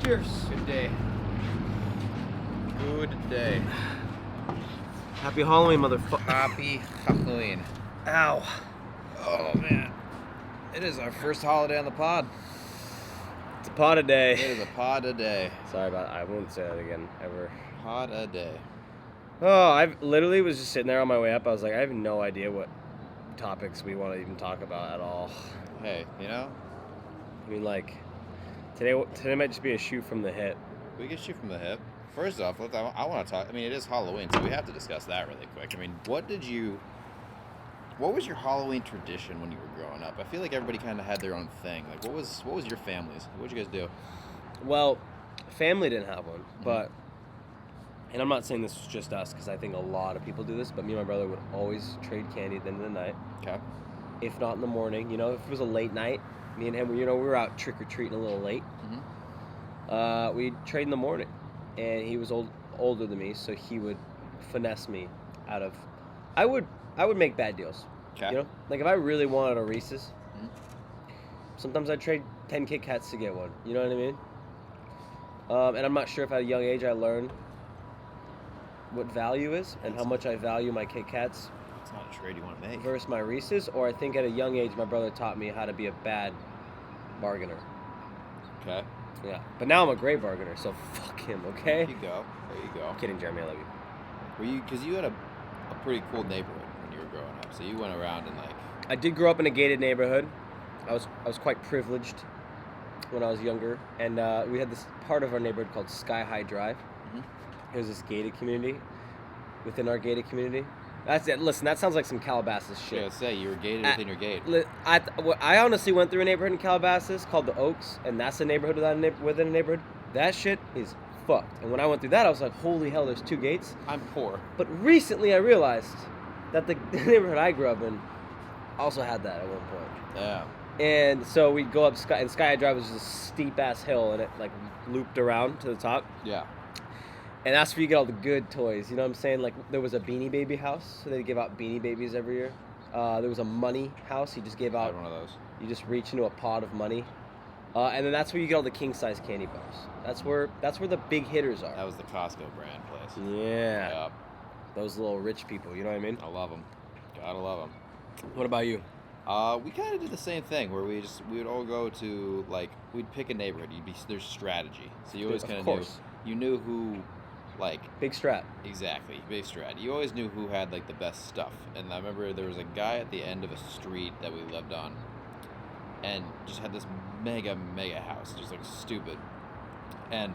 Cheers. Good day. Good day. Happy Halloween, motherfucker. Happy Halloween. Ow. Oh, man. It is our first holiday on the pod. It's a pod a It day. is a pod a day. Sorry about I won't say that again, ever. Pod a day. Oh, I literally was just sitting there on my way up. I was like, I have no idea what topics we want to even talk about at all. Hey, you know, I mean, like, today might just be a shoot from the hip. we can shoot from the hip. First off, I want to talk. I mean, it is Halloween, so we have to discuss that really quick. I mean, what was your Halloween tradition when you were growing up? I feel like everybody kind of had their own thing. Like, what was your family's? What did you guys do? Well, family didn't have one, but, and I'm not saying this was just us, because I think a lot of people do this, but me and my brother would always trade candy at the end of the night. Okay. If not in the morning, if it was a late night, me and him, we were out trick-or-treating a little late. We'd trade in the morning, and he was older than me, so he would finesse me out of, I would make bad deals. Okay. Like if I really wanted a Reese's, sometimes I'd trade 10 Kit Kats to get one. You know what I mean? And I'm not sure if at a young age I learned what value is and how much I value my Kit Kats. It's not a trade you want to make. Versus my Reese's, or I think at a young age my brother taught me how to be a bad bargainer. Okay. Yeah, but now I'm a great bargainer, so fuck him, okay? There you go. There you go. I'm kidding, Jeremy, I love you. Because you had a pretty cool neighborhood when you were growing up, so you went around and like. I did grow up in a gated neighborhood. I was quite privileged when I was younger, and we had this part of our neighborhood called Sky High Drive. It was this gated community within our gated community. That's it. Listen, that sounds like some Calabasas shit. Yeah, say you were gated within your gate. I honestly went through a neighborhood in Calabasas called the Oaks, and that's a neighborhood within a neighborhood. That shit is fucked. And when I went through that, I was like, holy hell, there's two gates. I'm poor. But recently I realized that the neighborhood I grew up in also had that at one point. Yeah. And so we'd go up Sky High Drive, was just a steep ass hill, and it like looped around to the top. Yeah. And that's where you get all the good toys. You know what I'm saying? Like, there was a Beanie Baby house, so they'd give out Beanie Babies every year. There was a money house. He just gave I out. had one of those. You just reach into a pot of money. And then that's where you get all the king-size candy bars. That's where the big hitters are. That was the Costco brand place. Yeah. Yep. Those little rich people, you know what I mean? I love them. Gotta love them. What about you? We kind of did the same thing where we would all go to, like, we'd pick a neighborhood. There's strategy. So you always kind of knew who, like... Big strat. Exactly, big strat. You always knew who had, like, the best stuff. And I remember there was a guy at the end of a street that we lived on and just had this mega house, just, like, stupid. And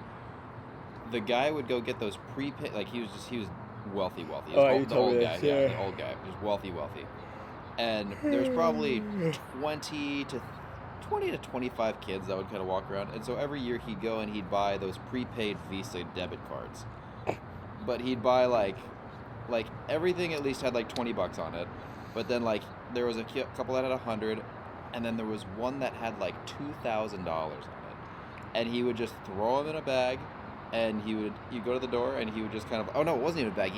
the guy would go get those prepaid, like, he was wealthy. He was the old guy, the old guy, just wealthy. And there's probably 20 to 25 kids that would kind of walk around. And so every year he'd go and he'd buy those prepaid Visa debit cards. But he'd buy like everything at least had like $20 on it. But then like there was a couple that had 100, and then there was one that had like $2,000 on it. And he would just throw them in a bag. And you go to the door, and he would just kind of, oh no, it wasn't even a bag.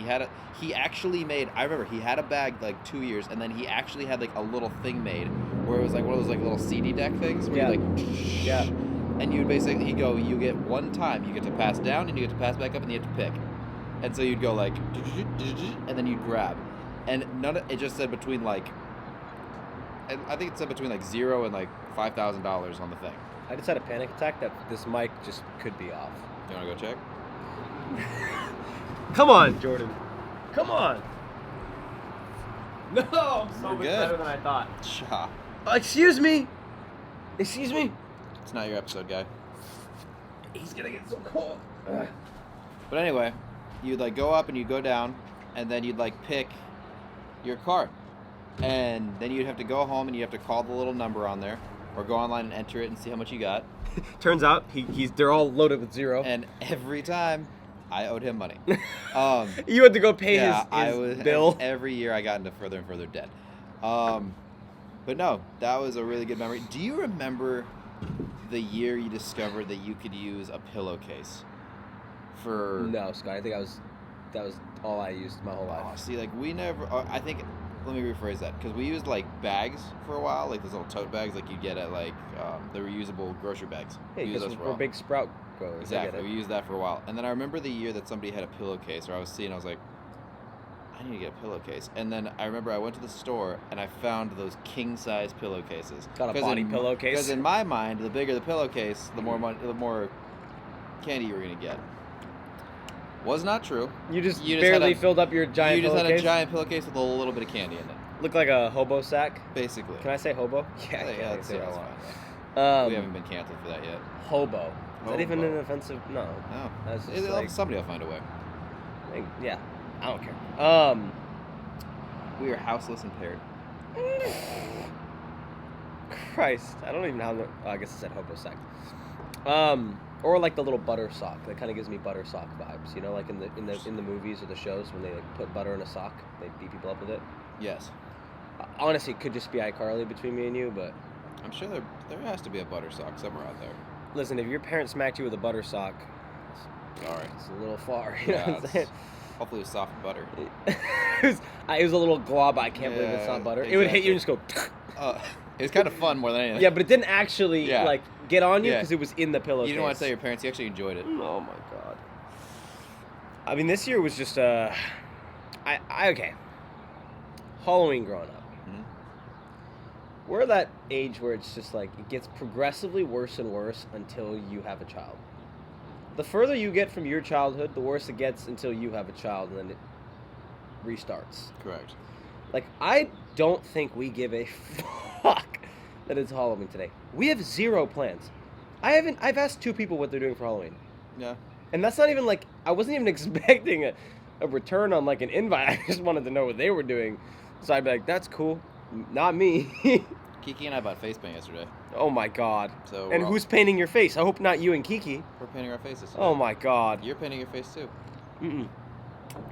He actually made, I remember, he had a bag like 2 years, and then he actually had like a little thing made where it was like one of those like little CD deck things. Where and you would basically, you get one time, you get to pass down, and you get to pass back up, and you have to pick. And so you'd go like, and then you'd grab. And it just said between like, I think it said between like 0 and like $5,000 on the thing. I just had a panic attack that this mic just could be off. You want to go check? Come on, Jordan. Come on. No, I'm so much better than I thought. Cha. Excuse me. Excuse me. It's not your episode, guy. He's gonna get so cold. But anyway, you'd like go up and you'd go down, and then you'd like pick your card. And then you'd have to go home and you have to call the little number on there, or go online and enter it and see how much you got. Turns out they're all loaded with 0. And every time, I owed him money. You had to go pay his bill. Every year I got into further and further debt. But no, that was a really good memory. Do you remember the year you discovered that you could use a pillowcase for... No, Scott. I think that was all I used my whole life. See, like we never... I think let me rephrase that, because we used like bags for a while, like those little tote bags like you get at like the reusable grocery bags. Hey, because we're big Sprout growers. Exactly, we used that for a while, and then I remember the year that somebody had a pillowcase, or I was like, I need to get a pillowcase, and then I remember I went to the store and I found those king size pillowcases. Got a body pillowcase. Because in my mind, the bigger the pillowcase, the more money, the more candy you were gonna get. Was not true. You just barely filled up your giant pillowcase? You just had a giant pillowcase with a little bit of candy in it. Looked like a hobo sack? Basically. Can I say hobo? Yeah, that's say fine. Yeah. We haven't been canceled for that yet. Hobo. Is that even an offensive? No. No. That's just like, somebody will find a way. Yeah. I don't care. We are houseless and paired. Christ. I don't even know how I guess it said hobo sack. Or like the little butter sock. That kind of gives me butter sock vibes. You know, like in the movies or the shows when they like put butter in a sock, they beat people up with it. Yes. Honestly, it could just be iCarly between me and you, but I'm sure there has to be a butter sock somewhere out there. Listen, if your parents smacked you with a butter sock, sorry, it's a little far. You know what I'm saying? Hopefully it was soft butter. it was a little glob. I can't believe it's not butter. Exactly. It would hit you and just go. It was kind of fun more than anything. Yeah, but it didn't actually like get on you because it was in the pillowcase. You didn't want to tell your parents. You actually enjoyed it. Oh my god. I mean, this year was just okay. Halloween growing up. Mm-hmm. We're that age where it's just like it gets progressively worse and worse until you have a child. The further you get from your childhood, the worse it gets until you have a child, and then it restarts. Correct. Like, I don't think we give a fuck that it's Halloween today. We have zero plans. I've asked 2 people what they're doing for Halloween. Yeah. And that's not even like, I wasn't even expecting a return on like an invite. I just wanted to know what they were doing. So I'd be like, that's cool. Not me. Kiki and I bought face paint yesterday. Oh my god. So and who's painting your face? I hope not you and Kiki. We're painting our faces today. Oh my god. You're painting your face too. Mm-mm.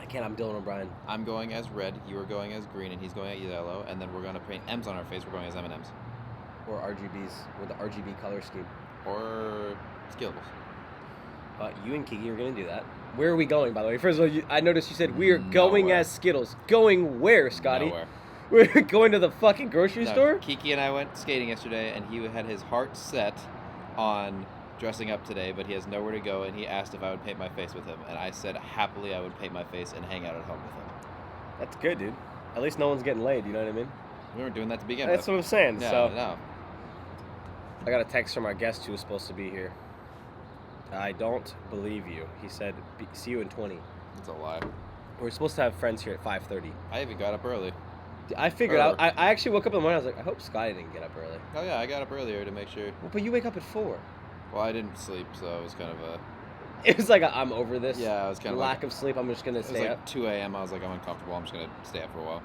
I can't. I'm Dylan O'Brien. I'm going as red, you are going as green, and he's going as yellow, and then we're going to paint M's on our face. We're going as M&M's. Or RGBs, with the RGB color scheme. Or Skittles. You and Kiki are going to do that. Where are we going, by the way? First of all, I noticed you said we are going as Skittles. Going where, Scotty? Nowhere. We're going to the fucking grocery store? Kiki and I went skating yesterday, and he had his heart set on dressing up today, but he has nowhere to go, and he asked if I would paint my face with him, and I said happily I would paint my face and hang out at home with him. That's good, dude. At least no one's getting laid, you know what I mean? We weren't doing that to begin with. That's what I'm saying. No. I got a text from our guest who was supposed to be here. I don't believe you. He said, see you in 20. It's a lie. We're supposed to have friends here at 5:30. I even got up early. I figured out. I actually woke up in the morning. I was like, I hope Scotty didn't get up early. Oh yeah, I got up earlier to make sure. Well, but you wake up at 4. Well, I didn't sleep, so it was kind of a. It was like I'm over this. Yeah, I was kind of lack of sleep. I'm just gonna stay up. It was like 2 a.m. I was like, I'm uncomfortable. I'm just gonna stay up for a while.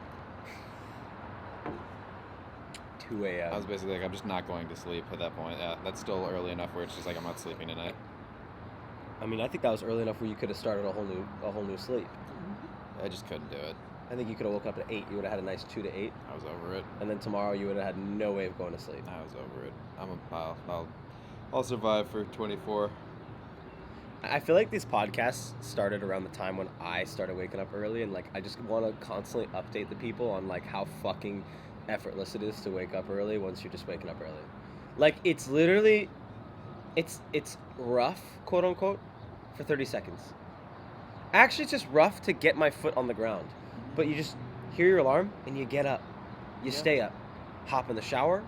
2 a.m. I was basically like, I'm just not going to sleep at that point. Yeah, that's still early enough where it's just like I'm not sleeping tonight. I mean, I think that was early enough where you could have started a whole new sleep. I just couldn't do it. I think you could have woke up at 8. You would have had a nice 2 to 8. I was over it. And then tomorrow you would have had no way of going to sleep. I was over it. I'll survive for 24. I feel like these podcasts started around the time when I started waking up early, and like I just want to constantly update the people on like how fucking effortless it is to wake up early once you're just waking up early. Like it's literally, it's rough, quote unquote, for 30 seconds. Actually, it's just rough to get my foot on the ground. But you just hear your alarm and you get up. You stay up. Hop in the shower.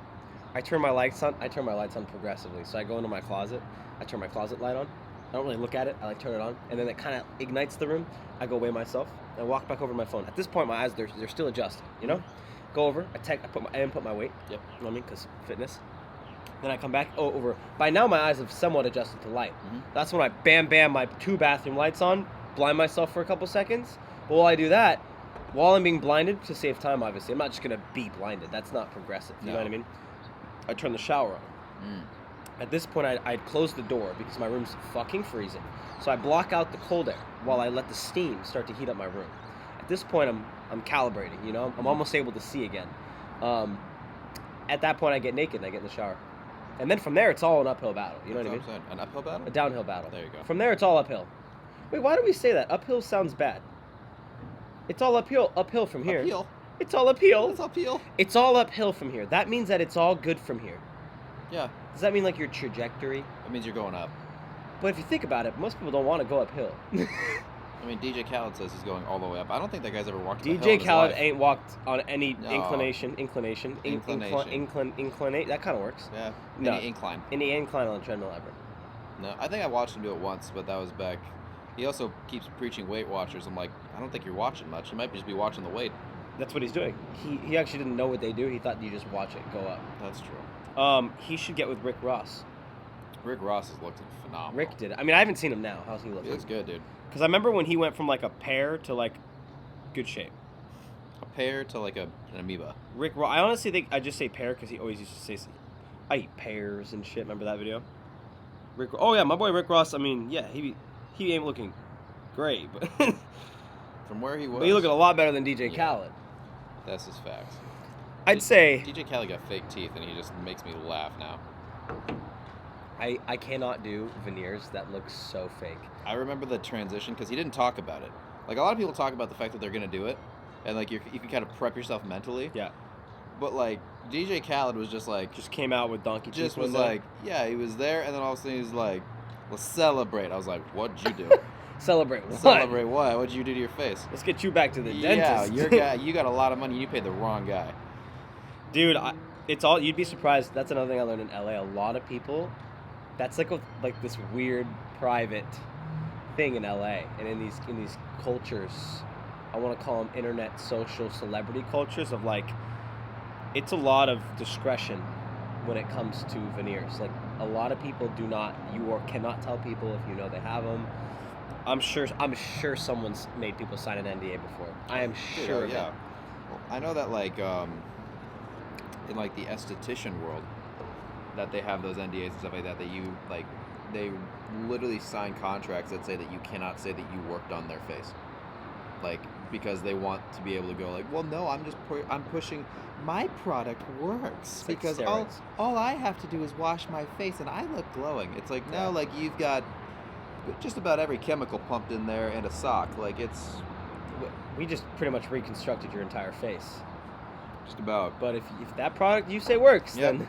I turn my lights on. I turn my lights on progressively. So I go into my closet. I turn my closet light on. I don't really look at it. I like turn it on. And then it kind of ignites the room. I go weigh myself. I walk back over to my phone. At this point, my eyes, they're still adjusting, you know? Go over. I input my weight. Yep. You know what I mean? Because fitness. Then I come back over. By now, my eyes have somewhat adjusted to light. Mm-hmm. That's when I bam, my 2 bathroom lights on. Blind myself for a couple seconds. But while I do that, while I'm being blinded, to save time, obviously, I'm not just going to be blinded. That's not progressive. You know what I mean? I turn the shower on. At this point, I'd close the door because my room's fucking freezing. So I block out the cold air while I let the steam start to heat up my room. At this point, I'm calibrating, you know? I'm almost able to see again. At that point, I get naked and I get in the shower. And then from there, it's all an uphill battle. You know what I mean? An uphill battle? A downhill battle. There you go. From there, it's all uphill. Wait, why do we say that? Uphill sounds bad. It's all uphill from here. Uphill? It's all uphill. It's uphill. It's all uphill from here. That means that it's all good from here. Yeah. Does that mean like your trajectory? It means you're going up. But if you think about it, most people don't want to go uphill. I mean, DJ Khaled says he's going all the way up. I don't think that guy's ever walked. DJ Khaled ain't walked on any No. inclination. That kind of works. Yeah. No. Any incline. Any incline on the treadmill ever. No, I think I watched him do it once, but that was back. He also keeps preaching Weight Watchers. I'm like, I don't think you're watching much. You might just be watching the weight. That's what he's doing. He actually didn't know what they do. He thought you just watch it go up. That's true. He should get with Rick Ross. Rick Ross has looked phenomenal. Rick did it. I mean, I haven't seen him now. How's he looking? He looks good, dude. Because I remember when he went from like a pear to like good shape. A pear to like an amoeba. Rick Ross. I honestly think I just say pear because he always used to say, I eat pears and shit. Remember that video? Oh yeah, my boy Rick Ross. I mean, yeah, he ain't looking great, but From where he was. but he looking a lot better than DJ Khaled. That's his facts. I'd say DJ Khaled got fake teeth, and he just makes me laugh now. I cannot do veneers that look so fake. I remember the transition because he didn't talk about it. Like a lot of people talk about the fact that they're gonna do it, and like you can kind of prep yourself mentally. Yeah. But like DJ Khaled was just came out with donkey teeth. just was like, yeah, he was there, and then all of a sudden he was like, let's celebrate. I was like, what'd you do? Celebrate what? Celebrate what? What'd you do to your face? Let's get you back to the Yeah, dentist. you got a lot of money. You paid the wrong guy. Dude, it's all. You'd be surprised. That's another thing I learned in LA. A lot of people. That's like this weird private thing in LA, and in these cultures, I want to call them internet social celebrity cultures of like, it's a lot of discretion when it comes to veneers. Like a lot of people cannot tell people if you know they have them. I'm sure someone's made people sign an NDA before. I am sure of that. Well, I know that like in like the esthetician world, that they have those NDAs and stuff like that. That you like, they literally sign contracts that say that you cannot say that you worked on their face, like because they want to be able to go like, well, no, I'm pushing. My product works It's like because all I have to do is wash my face and I look glowing. It's like no, like you've got just about every chemical pumped in there and a sock. Like it's. We just pretty much reconstructed your entire face. Just about. But if that product you say works, Yep. then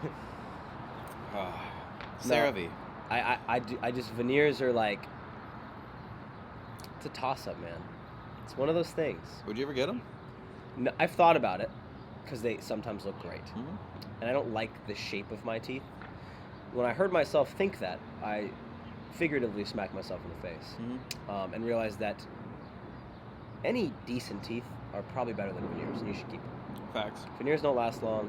CeraVe. I just veneers are like, it's a toss up, man. It's one of those things. Would you ever get them? No, I've thought about it because they sometimes look great, Mm-hmm. and I don't like the shape of my teeth. When I heard myself think that, I figuratively smacked myself in the face, Mm-hmm. and realized that any decent teeth are probably better than veneers, and you should keep them. Facts. Veneers don't last long.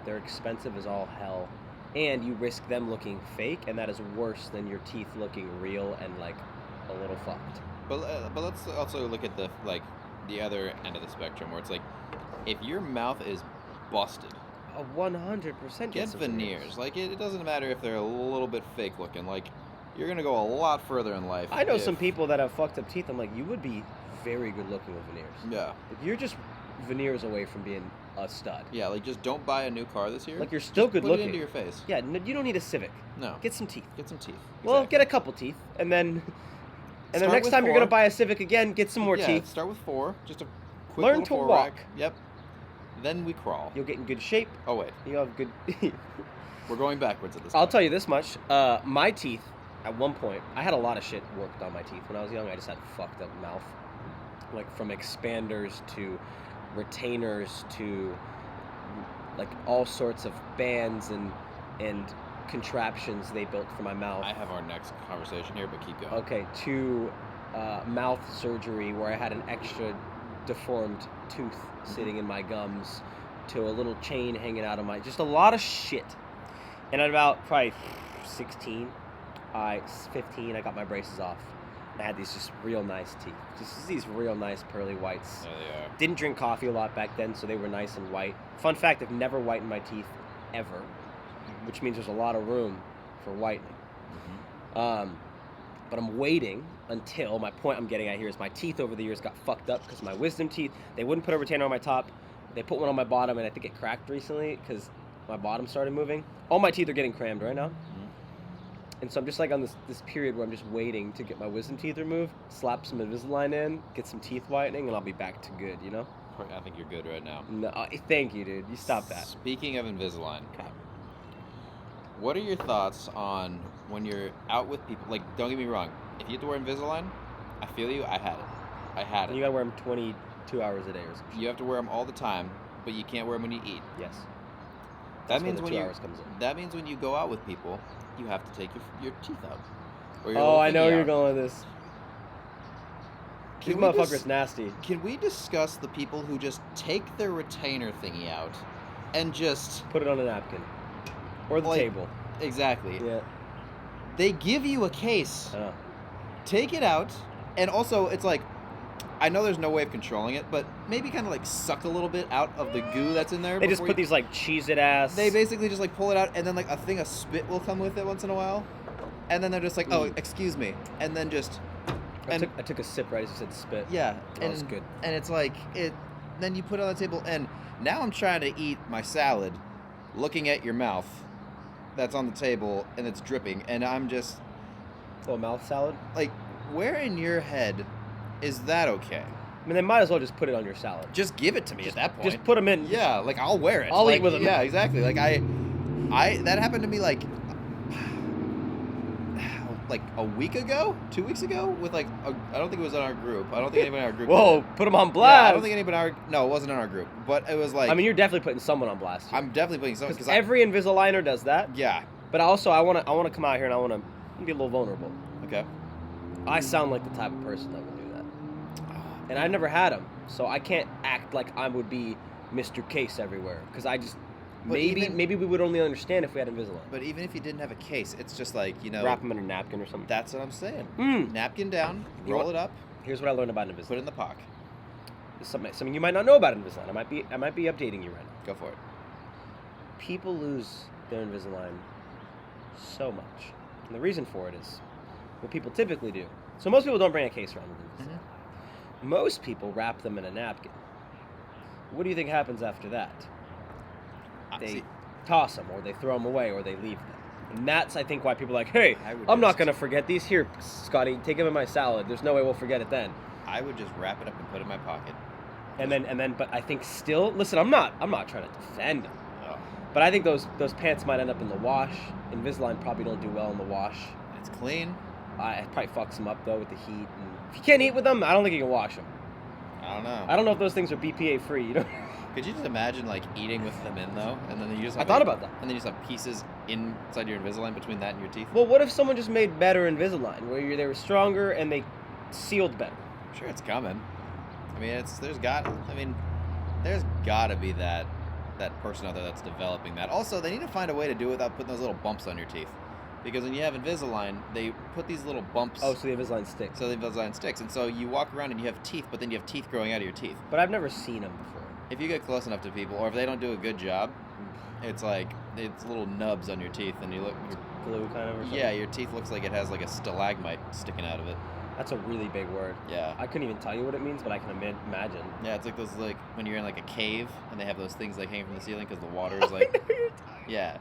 They're expensive as all hell, and you risk them looking fake, and that is worse than your teeth looking real and like a little fucked. But let's also look at the other end of the spectrum where it's like, if your mouth is busted, 100% get veneers. Like it doesn't matter if they're a little bit fake looking. Like you're gonna go a lot further in life. I know some people that have fucked up teeth. I'm like, you would be very good looking with veneers. Yeah. If you're just veneers away from being a stud. Yeah, like just don't buy a new car this year. Like you're still just good put looking. it into your face. Yeah, you don't need a Civic. No. Get some teeth. Get some teeth. Well, Exactly. get a couple teeth, and then Start next with time you're 4. gonna buy a Civic again, get some more Yeah, teeth. start with 4. Just a quick Learn little to 4 walk. rack. Yep. Then we crawl. You'll get in good shape. Oh wait, You'll have good. we're going backwards at this I'll point. tell you this much. My teeth, at one point, I had a lot of shit worked on my teeth when I was young. I just had fucked up mouth, like from expanders to retainers to like all sorts of bands and contraptions they built for my mouth. I have our next conversation here, but keep going. Okay, to mouth surgery where I had an extra deformed tooth sitting in my gums, to a little chain hanging out of my, just a lot of shit. And at about probably 15, I got my braces off. I had these just real nice teeth, just these real nice pearly whites. There they are. Didn't drink coffee a lot back then, so they were nice and white. Fun fact, I've never whitened my teeth ever, which means there's a lot of room for whitening. Mm-hmm. But I'm waiting until, my point I'm getting at here is my teeth over the years got fucked up because my wisdom teeth, they wouldn't put a retainer on my top. They put one on my bottom, and I think it cracked recently because my bottom started moving. All my teeth are getting crammed right now. Mm-hmm. And so I'm just like on this period where I'm just waiting to get my wisdom teeth removed, slap some Invisalign in, get some teeth whitening, and I'll be back to good, you know? I think you're good right now. No, thank you, dude. You stop that. Speaking of Invisalign, God. what are your thoughts on when you're out with people? Like, don't get me wrong. If you have to wear Invisalign, I feel you. I had it. And you gotta wear them 22 hours a day or something. You have to wear them all the time, but you can't wear them when you eat. Yes. That means the when 2 you hours comes in. that means when you go out with people, you have to take your teeth out. Or your Oh, little I know thingy where you're out. going with this. These Can we motherfuckers nasty. Can we discuss the people who just take their retainer thingy out and just Put it on a napkin. Or the Like- table. exactly? Yeah. They give you a case. I know. Take it out, and also it's like, I know there's no way of controlling it, but maybe kind of like suck a little bit out of the goo that's in there. They just before put these like Cheez-It ass. They basically just like pull it out, and then like a thing of spit will come with it once in a while, and then they're just like, oh, excuse me, and then just. I took a sip right as you said spit. Yeah, That was good. And it's like it. Then you put it on the table, and now I'm trying to eat my salad, looking at your mouth, that's on the table, and it's dripping, and I'm just Little mouth salad. like, where in your head is that okay? I mean, they might as well just put it on your salad. Just give it to me at that point. Just put them in. Yeah, like I'll wear it. I'll Like, eat with 'em. Yeah, exactly. Like I that happened to me like a week ago, 2 weeks ago, with like I don't think it was in our group. I don't think anybody in our group. Whoa, did it. put them on Yeah, blast. I don't think anybody in our. No, it wasn't in our group. But it was like. I mean, you're definitely putting someone on blast. I'm definitely putting some because every Invisaligner does that. Yeah. But also, I want to come out here and I want to be a little vulnerable. Okay. I sound like the type of person that would do that, and I've never had them, so I can't act like I would be Mr. Case everywhere. Because I just But maybe we would only understand if we had Invisalign. But even if you didn't have a case, it's just like, you know. Wrap them in a napkin or something. That's what I'm saying. Mm. Napkin down, You roll want- it up, Here's what I learned about Invisalign. put it in the pocket. It's something you might not know about Invisalign. I might be updating you right now. Go for it. People lose their Invisalign so much. And the reason for it is what people typically do. So most people don't bring a case around with Invisalign. Most people wrap them in a napkin. What do you think happens after that? They See, toss them, or they throw them away, or they leave them. And that's, I think, why people are like, hey, I would I'm not just- going to forget these. Here, Scotty, take them in my salad. There's no way we'll forget it then. I would just wrap it up and put it in my pocket. And then, but I think still, listen, I'm not trying to defend them. Oh, But I think those pants might end up in the wash. Invisalign probably don't do well in the wash. it's clean. It probably fucks them up, though, with the heat. And if you can't eat with them, I don't think you can wash them. I don't know. I don't know if those things are BPA free. You know? Could you just imagine like eating with them in though, and then you just I have, thought like- about that. and then you just have pieces inside your Invisalign between that and your teeth. Well, what if someone just made better Invisalign, where they were stronger and they sealed better? I'm sure it's coming. I mean, there's got to be that person out there that's developing that. Also, they need to find a way to do it without putting those little bumps on your teeth, because when you have Invisalign, they put these little bumps. Oh, so the Invisalign sticks. So the Invisalign sticks, and so you walk around and you have teeth, but then you have teeth growing out of your teeth. But I've never seen them before. If you get close enough to people, or if they don't do a good job, it's like it's little nubs on your teeth, and you look. Glue kind of or something? Yeah, your teeth looks like it has like a stalagmite sticking out of it. That's a really big word. Yeah. I couldn't even tell you what it means, but I can imagine. Yeah, it's like those like when you're in like a cave and they have those things like hanging from the ceiling because the water is like. Yeah.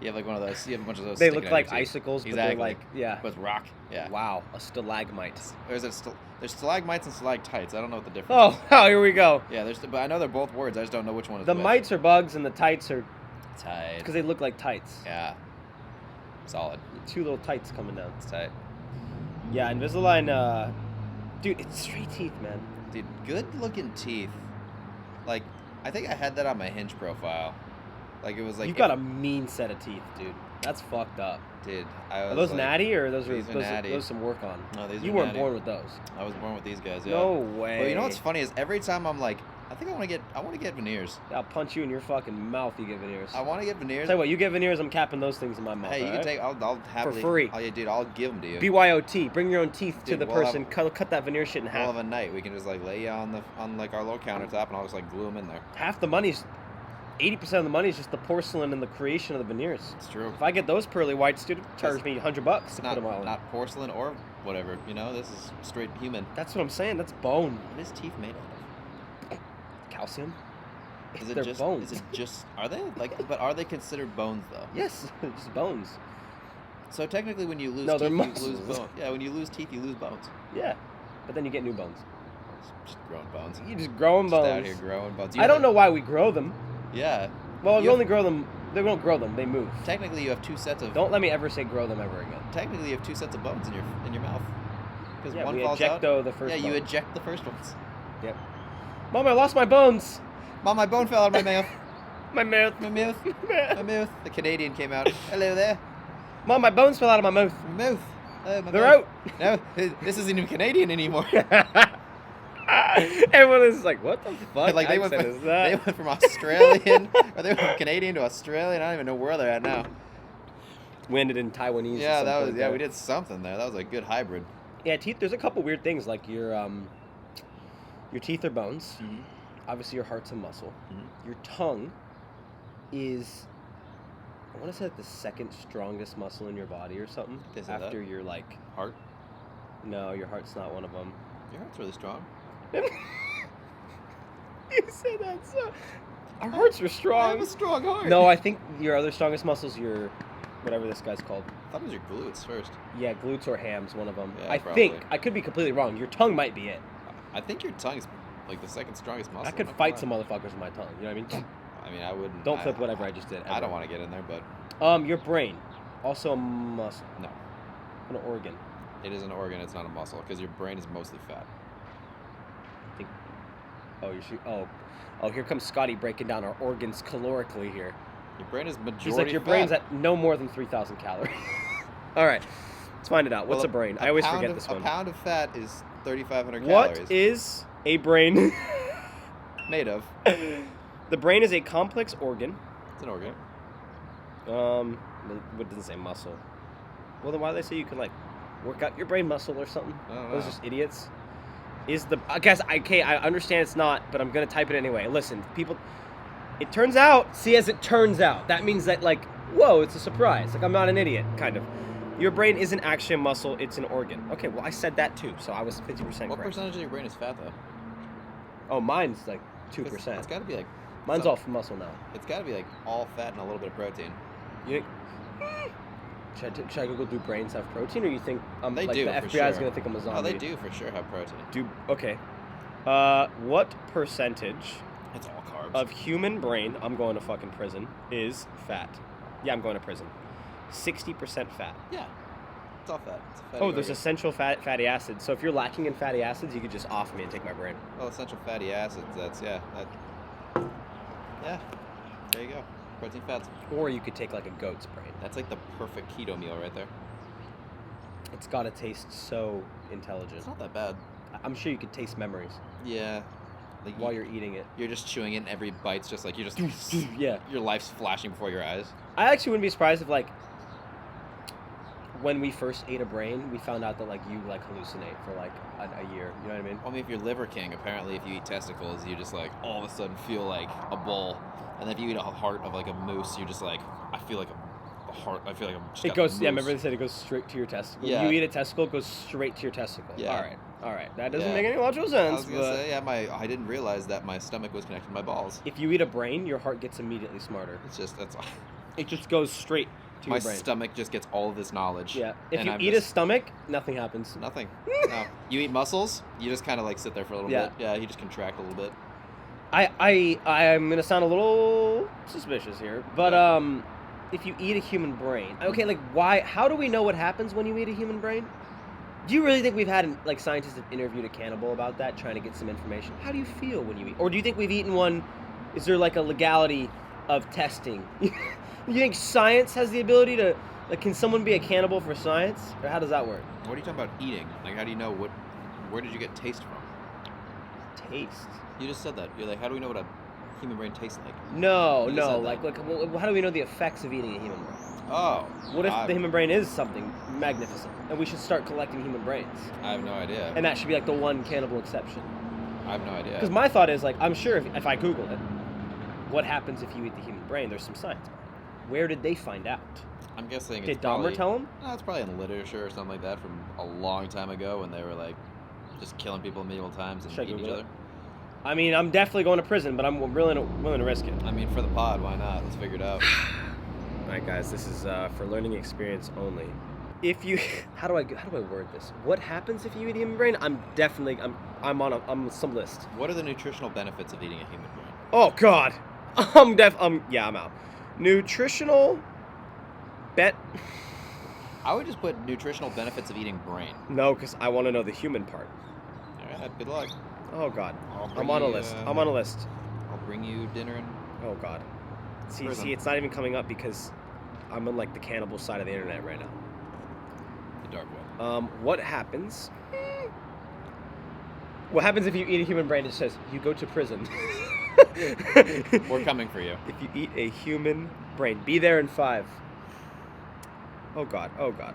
You have like one of those. You have a bunch of those. They sticking look out like of your teeth. icicles, but Exactly. they're like, yeah. With rock. Yeah. Wow, a stalagmite. Or is it there's stalagmites and stalactites. I don't know what the difference. Oh, here we go. Yeah, but I know they're both words. I just don't know which one is The which. mites are bugs and the tights are Tight. because they look like tights. Yeah. Solid. Two little tights coming down. It's tight. Yeah, Invisalign, dude, it's straight teeth, man. Dude, good looking teeth. Like, I think I had that on my Hinge profile. Like it was like You've got a mean set of teeth, dude. That's fucked up. Dude, I was Are those like, natty or those these are natty. those some work on? No, these You are weren't natty. born with those. I was born with these guys. Yeah. No way. But you know what's funny is every time I'm like, I think I want to get veneers. I'll punch you in your fucking mouth. You get veneers. I want to get veneers. Tell you what, you get veneers. I'm capping those things in my mouth. Hey, you can alright? take. I'll happily free. Oh, yeah, dude, I'll give them to you. BYOT. Bring your own teeth to Dude, the we'll person. Cut that veneer shit in All of half. a night, we can just like lay you on like our little countertop, and I'll just like glue them in there. Half the money's 80% of the money is just the porcelain and the creation of the veneers. It's true. If I get those pearly whites, dude, charge me $100 to It's put not them all in. not porcelain or whatever. You know, this is straight human. That's what I'm saying. That's bone. What is teeth made out of? Calcium. Is it They're just bones. Is it just? Are they like? But are they considered bones though? Yes, just bones. So technically, when you lose No, teeth, they're you lose muscles. bones. Yeah, when you lose teeth, you lose bones. Yeah, but then you get new bones. Just growing bones. You just growing Just bones. out here growing bones. I don't know why we grow them. Yeah. Well, you only grow them. They don't grow them. They move. Technically, you have two sets of. Don't let me ever say grow them ever again. Technically, you have two sets of bones in your mouth. Because Yeah, one we falls eject out. the first. Yeah, you bone. eject the first ones. Yep. Mom, I lost my bones. Mom, my bone fell out of my mouth. My mouth. My mouth. My mouth. The Canadian came out. Hello there. Mom, my bones fell out of my mouth. My mouth. Oh, my They're mouth. out. No, this isn't even Canadian anymore. Everyone is like, what the fuck? Like they went accent from, is that? they went from Australian, or they went from Canadian to Australian. I don't even know where they're at now. We ended in Taiwanese. Yeah, at some that was point yeah. there. We did something there. That was a good hybrid. Yeah, teeth. There's a couple weird things like your teeth are bones. Mm-hmm. Obviously, your heart's a muscle. Mhm. Your tongue is, I want to say, like the second strongest muscle in your body or something. They said After that? your like, Heart. no, your heart's not one of them. Your heart's really strong. You said that so. Our hearts are I strong. have a strong heart. No, I think your other strongest muscle is your, whatever this guy's called. I thought it was your glutes first. Yeah, glutes or hams, one of them. Yeah, I probably. think. I could be completely wrong. Your tongue might be it. I think your tongue's like the second strongest muscle. I could I'm not fight gonna some motherfuckers with my tongue. You know what I mean? lie. I mean, I wouldn't. Don't flip whatever I just did. I don't want to get in there, but Your brain, also a muscle, no, an organ. it is an organ. It's not a muscle because your brain is mostly fat. I think. Oh, you should. Oh, here comes Scotty breaking down our organs calorically here. Your brain is majority. He's like, your fat. brain's at no more than 3,000 calories. All right, let's find it out. What's Well, a brain? I always forget of, this one. A pound of fat is 3,500 What calories. is a brain? Made of? The brain is a complex organ. It's an organ. What does it say? Muscle. Well, then why do they say you can like work out your brain muscle or something? I don't Those know. just idiots. Is the I guess I understand it's not, but I'm gonna type it anyway. Listen, people. It turns out. See, as it turns out, that means that like, whoa, it's a surprise. Like I'm not an idiot, kind of. Your brain isn't actually a muscle; it's an organ. Okay, well I said that too, so I was 50% correct. What percentage of your brain is fat though? Oh, mine's like 2%. It's got to be like. Mine's all muscle now. It's got to be like all fat and a little bit of protein. You think, should I go do brains have protein, or you think They like do, the for FBI is sure. gonna think I'm a zombie? Oh, they do for sure have protein. Okay. What percentage It's all carbs. of human brain, I'm going to fucking prison, is fat? Yeah, I'm going to prison. 60% fat. Yeah. It's all fat. It's a fatty Oh, there's organ. essential fatty acids. So if you're lacking in fatty acids, you could just off me and take my brain. Well, essential fatty acids. Yeah. There you go. Protein fats. Or you could take like a goat's brain. That's like the perfect keto meal right there. It's gotta taste so intelligent. It's not that bad. I'm sure you could taste memories Yeah. Like while you're eating it. you're just chewing it, and every bite's just like you're just Yeah. your life's flashing before your eyes. I actually wouldn't be surprised if like when we first ate a brain, we found out that like you like hallucinate for like a year. You know what I mean? I mean, if you're Liver King, apparently if you eat testicles, you just like all of a sudden feel like a bull. And then if you eat a heart of like a moose, you're just like, I feel like a heart. I feel like I'm just It got goes. moose. Yeah, remember they said it goes straight to your testicle. Yeah. You eat a testicle, it goes straight to your testicle. Yeah. All right. That doesn't Yeah. make any logical I sense. was gonna But say, yeah, I didn't realize that my stomach was connected to my balls. if you eat a brain, your heart gets immediately smarter. It's just that's all. It just goes straight to My your brain. stomach just gets all of this knowledge. Yeah. If and you I'm eat just, a stomach, nothing happens. nothing. No. You eat muscles, you just kind of like sit there for a little Yeah. bit. Yeah, you just contract a little bit. I'm gonna sound a little suspicious here, but if you eat a human brain, okay, like why? How do we know what happens when you eat a human brain? Do you really think we've had like scientists have interviewed a cannibal about that, trying to get some information? How do you feel when you eat? Or do you think we've eaten one? Is there like a legality of testing? You think science has the ability to like? Can someone be a cannibal for science, or how does that work? What are you talking about eating? Like, how do you know what? Where did you get taste from? Taste? You just said that. You're like, how do we know what a human brain tastes like? No, You just no. said that. How do we know the effects of eating a human brain? Oh. What if the human brain is something magnificent, and we should start collecting human brains? I have no idea. And that should be like the one cannibal exception. I have no idea. Because my thought is like, I'm sure if I Google it, what happens if you eat the human brain? There's some science behind it. Where did they find out? I'm guessing Did it's Dahmer probably, tell them? No, it's probably in literature or something like that from a long time ago when they were like just killing people medieval times and Should I eating each Google other. it? I mean, I'm definitely going to prison, but I'm willing to risk it. I mean, for the pod, why not? Let's figure it out. All right, guys, this is for learning experience only. if you how do I word this? What happens if you eat a human brain? I'm on some list. What are the nutritional benefits of eating a human brain? Oh God, I'm out. Nutritional bet. I would just put nutritional benefits of eating brain. No, because I want to know the human part. All right, good luck. Oh God, I'm on a list. I'm on a list. I'll bring you dinner and. Oh God. See, Prison. it's not even coming up because I'm on like the cannibal side of the internet right now. The dark web. What happens? What happens if you eat a human brain? It says you go to prison. We're coming for you. If you eat a human brain, be there in 5. Oh God.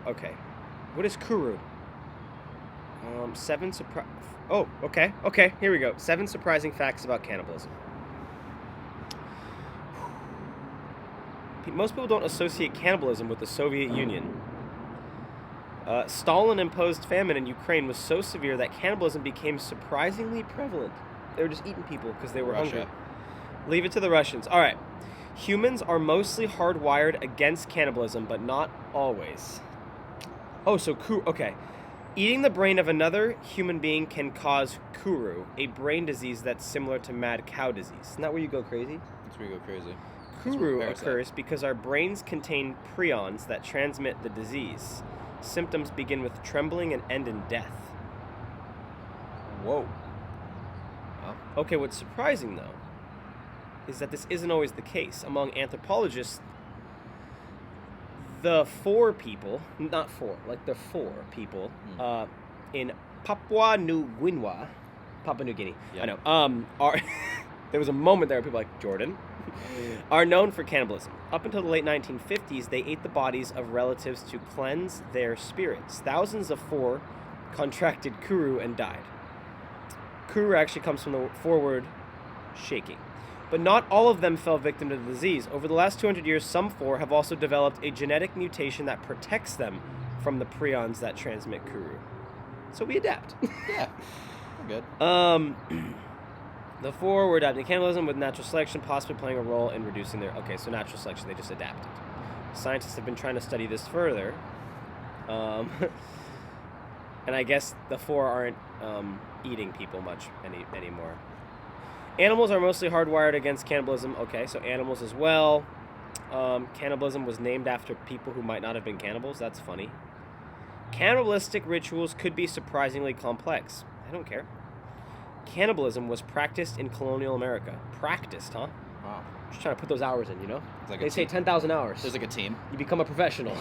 Okay. What is kuru? 7 Oh, okay. Here we go. 7 surprising facts about cannibalism. Most people don't associate cannibalism with the Soviet Union. Stalin-imposed famine in Ukraine was so severe that cannibalism became surprisingly prevalent. They were just eating people because they were hungry. Leave it to the Russians. All right. Humans are mostly hardwired against cannibalism, but not always. Oh, so okay. Eating the brain of another human being can cause kuru, a brain disease that's similar to mad cow disease. Isn't that where you go crazy? That's where you go crazy. Kuru occurs because our brains contain prions that transmit the disease. Symptoms begin with trembling and end in death. Whoa. Well, Okay, what's surprising, though, is that this isn't always the case. Among anthropologists, the 4 people in Papua New Guinea, Yeah. I know, are there was a moment there where people like Jordan are known for cannibalism. Up until the late 1950s, they ate the bodies of relatives to cleanse their spirits. Thousands of 4 contracted kuru and died. Kuru actually comes from the forward shaking. But not all of them fell victim to the disease. Over the last 200 years, some 4 have also developed a genetic mutation that protects them from the prions that transmit kuru. So we adapt. yeah. We're good. The 4 were adapting to cannibalism with natural selection possibly playing a role in reducing their... Okay, so natural selection, they just adapted. Scientists have been trying to study this further. And I guess the 4 aren't eating people much anymore. Animals are mostly hardwired against cannibalism. Okay, so animals as well. Cannibalism was named after people who might not have been cannibals. That's funny. Cannibalistic rituals could be surprisingly complex. I don't care. Cannibalism was practiced in colonial America. Practiced, huh? Wow. Just trying to put those hours in, you know? Like they say 10,000 hours. There's like a team. You become a professional.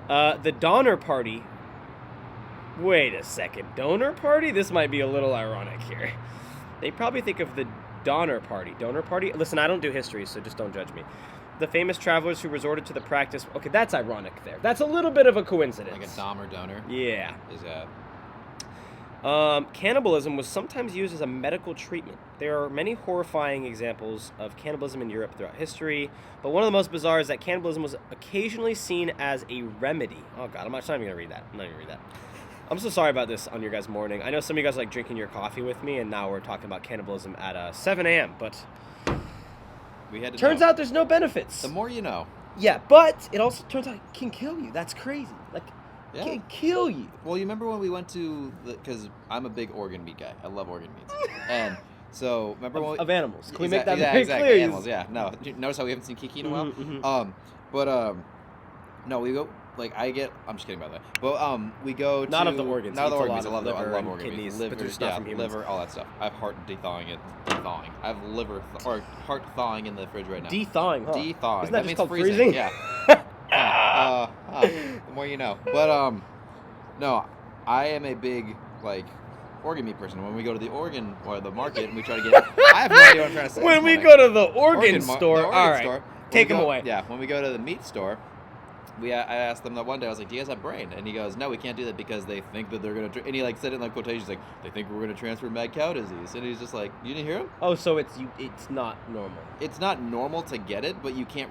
The Donner Party. Wait a second. Donor Party? This might be a little ironic here. They probably think of the Donner Party. Donor Party? Listen, I don't do history, so just don't judge me. The famous travelers who resorted to the practice... Okay, that's ironic there. That's a little bit of a coincidence. Like a Dahmer donor. Yeah. Is that... Cannibalism was sometimes used as a medical treatment. There are many horrifying examples of cannibalism in Europe throughout history, but one of the most bizarre is that cannibalism was occasionally seen as a remedy. Oh God, I'm not even going to read that. I'm not even going to read that. I'm so sorry about this on your guys' morning. I know some of you guys like drinking your coffee with me, and now we're talking about cannibalism at 7 a.m., but We had to turns know. out there's no benefits. The more you know. Yeah, but it also turns out it can kill you. That's crazy. Like, Yeah. it can kill you. Well, you remember when we went to because I'm a big organ meat guy. I love organ meats. And so remember when Of animals. Can we make that very exactly. clear? Animals, yeah. No, notice how we haven't seen Kiki in a while. Mm-hmm. No, we go like I'm just kidding about that. But we go to Not of the organs. Not of the Eats a organs. lot I of love liver I love and organ kidneys, meats. but Liver, there's stuff yeah, from humans. liver, all that stuff. I have heart thawing. I have heart thawing in the fridge right now. De-thawing, huh? De-thawing. Isn't that just means called freezing? freezing? Yeah. The more you know. But no, I am a big organ meat person. When we go to the organ or the market and we try to get, I have no idea what I'm trying to say. When we go to the organ store, the organ all right, store, take them away. Yeah, when we go to the meat store, I asked them that one day. I was like, "Do you guys have brain?" And he goes, "No, we can't do that because they think that they're gonna." And he said it in quotations, like, "They think we're gonna transfer mad cow disease." And he's just like, "You didn't hear him?" Oh, so it's not normal. It's not normal to get it, but you can't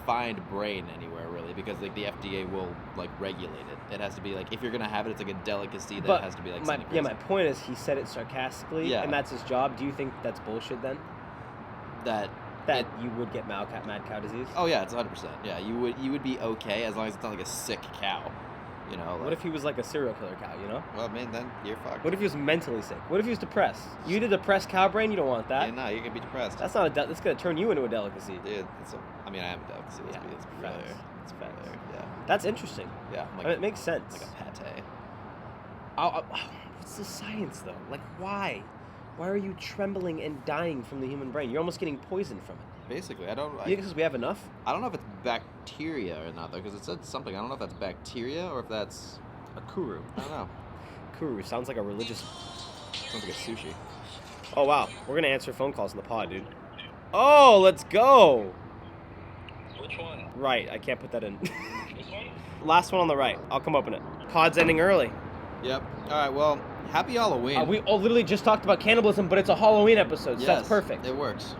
find brain anywhere really because the FDA will regulate it. It has to be if you're gonna have it, it's like a delicacy that has to be something crazy. My point is he said it sarcastically, Yeah. and that's his job. Do you think that's bullshit then? That That you would get mad cow disease? Oh yeah, it's 100%. Yeah, you would be okay as long as it's not like a sick cow. You know. What if he was like a serial killer cow? You know? Well, I mean, then you're fucked. What if he was mentally sick? What if he was depressed? You eat a depressed cow brain, you don't want that. Yeah, no, you're gonna be depressed. That's not that's gonna turn you into a delicacy. Dude, I mean, I am a delicacy. Yeah, Let's be facts. fair. It's facts. Yeah. That's interesting. Yeah. I mean, it makes sense. Like a pate. What's the science though? Like why? Why are you trembling and dying from the human brain? You're almost getting poisoned from it. Basically, I don't. You think because we have enough? I don't know if it's bacteria or not though, because it said something. I don't know if that's bacteria or if that's A kuru. I don't know. Kuru sounds like a religious. Sounds like a sushi. Oh wow, we're gonna answer phone calls in the pod, dude. Oh, let's go. Which one? Right, I can't put that in. This one? Last one on the right. I'll come open it. Pod's ending early. Yep. All right. Well, happy Halloween. We literally just talked about cannibalism, but it's a Halloween episode, so Yes, that's perfect. It works.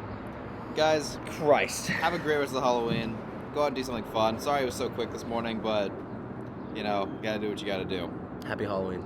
Guys, Christ. have a great rest of the Halloween. Go out and do something fun. Sorry it was so quick this morning, but you know, you gotta do what you gotta do. Happy Halloween.